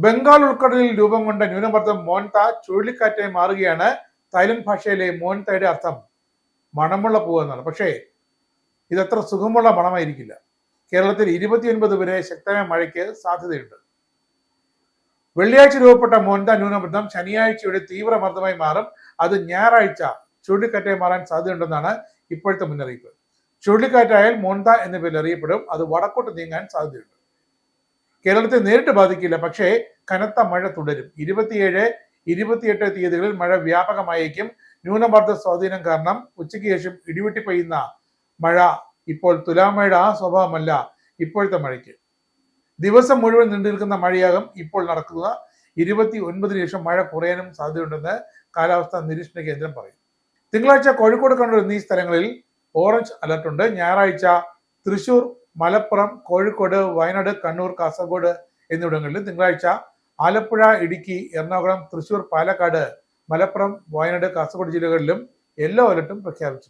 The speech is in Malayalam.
ബംഗാൾ ഉൾക്കടലിൽ രൂപം കൊണ്ട ന്യൂനമർദ്ദം മോൻത ചുഴലിക്കാറ്റായി മാറുകയാണ്. തായ്ലൻഡ് ഭാഷയിലെ മോൻതയുടെ അർത്ഥം മണമുള്ള പൂവ് എന്നാണ്. പക്ഷേ ഇതത്ര സുഖമുള്ള മണമായിരിക്കില്ല. കേരളത്തിൽ 29 വരെ ശക്തമായ മഴയ്ക്ക് സാധ്യതയുണ്ട്. വെള്ളിയാഴ്ച രൂപപ്പെട്ട മോൻത ന്യൂനമർദ്ദം ശനിയാഴ്ചയുടെ തീവ്രമർദ്ദമായി മാറും. അത് ഞായറാഴ്ച ചുഴലിക്കാറ്റായി മാറാൻ സാധ്യതയുണ്ടെന്നാണ് ഇപ്പോഴത്തെ മുന്നറിയിപ്പ്. ചുഴലിക്കാറ്റായാൽ മോൻത എന്ന പേരിൽ അറിയപ്പെടും. അത് വടക്കോട്ട് നീങ്ങാൻ സാധ്യതയുണ്ട്. കേരളത്തെ നേരിട്ട് ബാധിക്കില്ല, പക്ഷേ കനത്ത മഴ തുടരും. 27, 28 തീയതികളിൽ മഴ വ്യാപകമായേക്കും. ന്യൂനമർദ്ദ സ്വാധീനം കാരണം ഉച്ചയ്ക്ക് ശേഷം ഇടിവെട്ടി പെയ്യുന്ന മഴ ഇപ്പോൾ തുലാമഴയുടെ ആ സ്വഭാവമല്ല ഇപ്പോഴത്തെ മഴയ്ക്ക്. ദിവസം മുഴുവൻ നീണ്ടു നിൽക്കുന്ന മഴയാകും ഇപ്പോൾ നടക്കുക. 29 ശേഷം മഴ കുറയാനും സാധ്യതയുണ്ടെന്ന് കാലാവസ്ഥാ നിരീക്ഷണ കേന്ദ്രം പറയും. തിങ്കളാഴ്ച കോഴിക്കോട്, കണ്ണൂർ എന്നീ സ്ഥലങ്ങളിൽ ഓറഞ്ച് അലർട്ടുണ്ട്. ഞായറാഴ്ച തൃശൂർ, മലപ്പുറം, കോഴിക്കോട്, വയനാട്, കണ്ണൂർ, കാസർഗോഡ് എന്നിവിടങ്ങളിലും, തിങ്കളാഴ്ച ആലപ്പുഴ, ഇടുക്കി, എറണാകുളം, തൃശൂർ, പാലക്കാട്, മലപ്പുറം, വയനാട്, കാസർഗോഡ് ജില്ലകളിലും യെല്ലോ അലർട്ടും പ്രഖ്യാപിച്ചു.